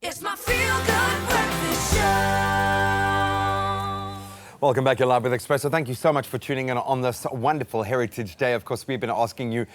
It's my feel-good breakfast show. Welcome back. You're live with Expresso. Thank you so much for tuning in on this wonderful Heritage Day. Of course, we've been asking you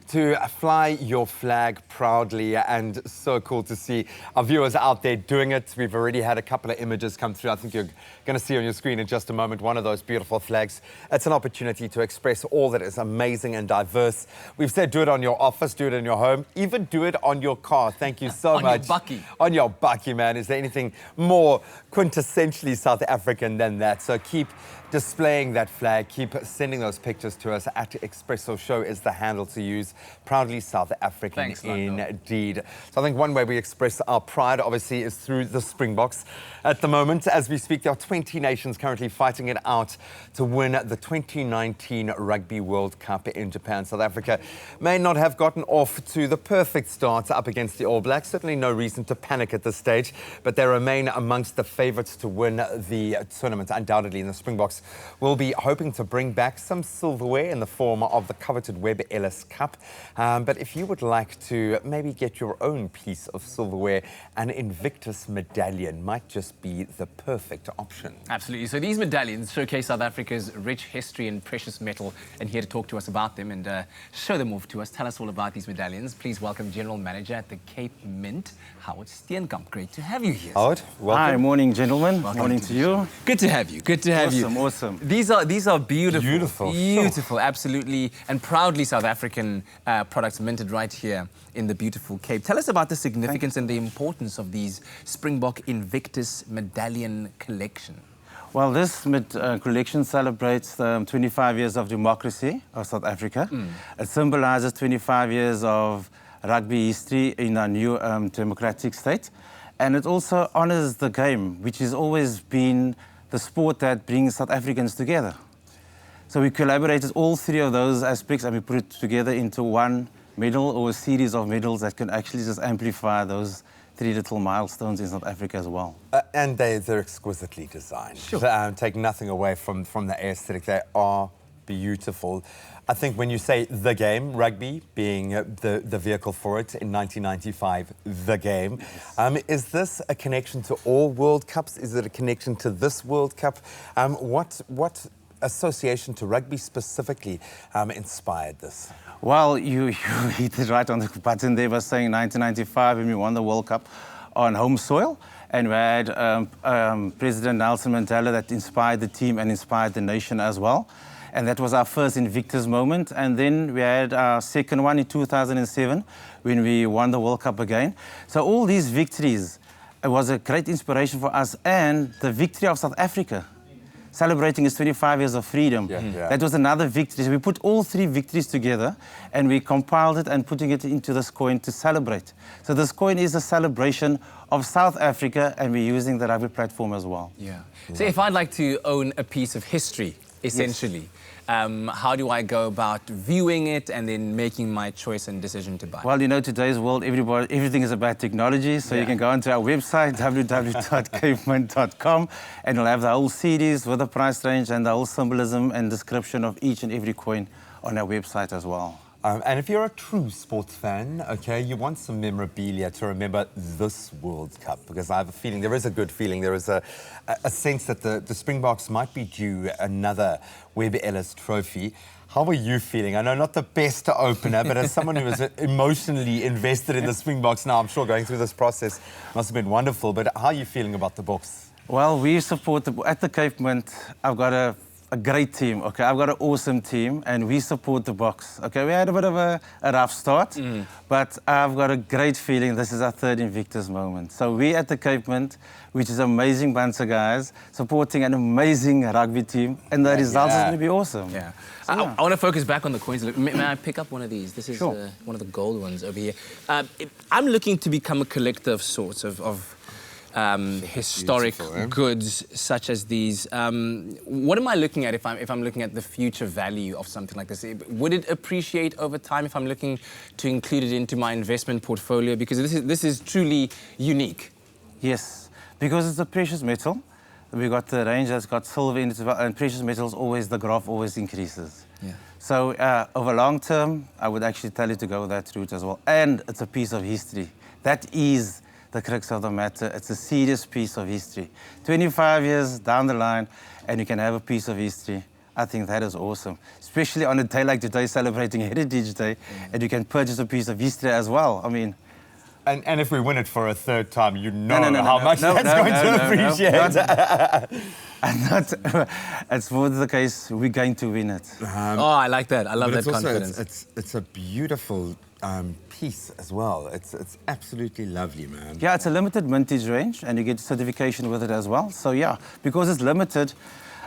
to fly your flag proudly, and so cool to see our viewers out there doing it. We've already had a couple of images come through. I think you're going to see on your screen in just a moment one of those beautiful flags. It's an opportunity to express all that is amazing and diverse. We've said do it on your office, do it in your home, even do it on your car. Thank you so much. On your bakkie. On your bakkie, man. Is there anything more quintessentially South African than that? So keep displaying that flag, keep sending those pictures to us. At Expresso Show is the handle to use. Proudly South African. Thanks, Lando. Indeed. So I think one way we express our pride, obviously, is through the Springboks. At the moment, as we speak, there are 20 nations currently fighting it out to win the 2019 Rugby World Cup in Japan. South Africa may not have gotten off to the perfect start up against the All Blacks. Certainly no reason to panic at this stage, but they remain amongst the favourites to win the tournament, undoubtedly. And the Springboks will be hoping to bring back some silverware in the form of the coveted Webb Ellis Cup. But if you would like to maybe get your own piece of silverware, an Invictus medallion might just be the perfect option. Absolutely. So these medallions showcase South Africa's rich history and precious metal, and here to talk to us about them and show them off to us, tell us all about these medallions, please welcome General Manager at the Cape Mint, Howard Steenkamp. Great to have you here. Howard, welcome. Hi, morning, gentlemen. Welcome morning to you. Good to have you. Good to have you. Awesome. These are beautiful. Beautiful. Beautiful, absolutely. And proudly South African products minted right here in the beautiful Cape. Tell us about the significance and the importance of these Springbok Invictus Medallion Collection. Well, this collection celebrates the 25 years of democracy of South Africa. It symbolizes 25 years of rugby history in our new democratic state. And it also honors the game, which has always been the sport that brings South Africans together. So we collaborated all three of those aspects and we put it together into one medal or a series of medals that can actually just amplify those three little milestones in South Africa as well. And they're exquisitely designed. Sure. Take nothing away from the aesthetic. They are beautiful. I think when you say the game, rugby being the vehicle for it in 1995, the game, yes. Is this a connection to all World Cups? Is it a connection to this World Cup? What association to rugby specifically inspired this? Well, you hit it right on the button there by saying 1995 when we won the World Cup on home soil. And we had President Nelson Mandela that inspired the team and inspired the nation as well. And that was our first Invictus moment. And then we had our second one in 2007 when we won the World Cup again. So all these victories, it was a great inspiration for us. And the victory of South Africa, celebrating its 25 years of freedom. Yeah. That was another victory. So we put all three victories together and we compiled it and putting it into this coin to celebrate. So this coin is a celebration of South Africa and we're using the rugby platform as well. Yeah. So if I'd like to own a piece of history, essentially, yes. How do I go about viewing it and then making my choice and decision to buy? Well, you know, today's world, everything is about technology. So you can go onto our website, www.capemint.com, and you'll have the whole CDs with the price range and the whole symbolism and description of each and every coin on our website as well. And if you're a true sports fan, okay, you want some memorabilia to remember this World Cup, because I have a feeling, there is a good feeling, there is a sense that the Springboks might be due another Webb Ellis trophy. How are you feeling? I know not the best opener, but as someone who is emotionally invested in the Springboks now, I'm sure going through this process must have been wonderful, but how are you feeling about the Boks? Well, we support, at the Cape Mint, I've got a great team, okay? I've got an awesome team and we support the Boks, okay? We had a bit of a rough start, but I've got a great feeling this is our third Invictus moment. So we at the Cape Mint, which is an amazing bunch of guys, supporting an amazing rugby team, and the results is going to be awesome. Yeah. So, I want to focus back on the coins. May I pick up one of these? This is one of the gold ones over here. I'm looking to become a collector of sorts of historic goods such as these. What am I looking at if I'm looking at the future value of something like this? Would it appreciate over time if I'm looking to include it into my investment portfolio? Because this is truly unique. Yes, because it's a precious metal. We've got the range that's got silver in it, and precious metals always, the graph always increases. Yeah. So over long term, I would actually tell you to go that route as well. And it's a piece of history. That is the crux of the matter. It's a serious piece of history. 25 years down the line, and you can have a piece of history. I think that is awesome, especially on a day like today, celebrating Heritage Day, and you can purchase a piece of history as well. I mean, and if we win it for a third time, you know how much that's going to appreciate. It's more the case, we're going to win it. I like that. I love that confidence. It's a beautiful piece as well. It's absolutely lovely, man. Yeah, it's a limited vintage range, and you get certification with it as well. So yeah, because it's limited,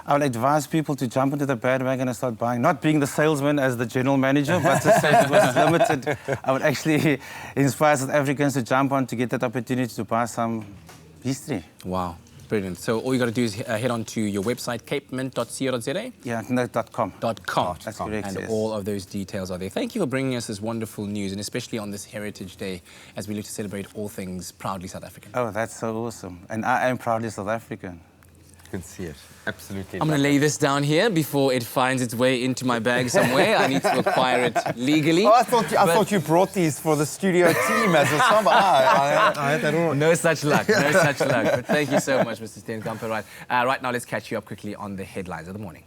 I would advise people to jump into the bandwagon and start buying. Not being the salesman as the general manager, but to say because it's limited, I would actually inspire South Africans to jump on to get that opportunity to buy some history. Wow, brilliant. So all you got to do is head on to your website, capemint.co.za? Yeah, no, .com. .com. That's correct, And yes. all of those details are there. Thank you for bringing us this wonderful news, and especially on this Heritage Day, as we look to celebrate all things proudly South African. Oh, that's so awesome. And I am proudly South African. You can see it. Absolutely. I'm going to lay this down here before it finds its way into my bag somewhere. I need to acquire it legally. Oh, I thought you brought these for the studio team as a summer. I had that all. No such luck, no such luck. But thank you so much, Mr. Steenkamp. Right now, let's catch you up quickly on the headlines of the morning.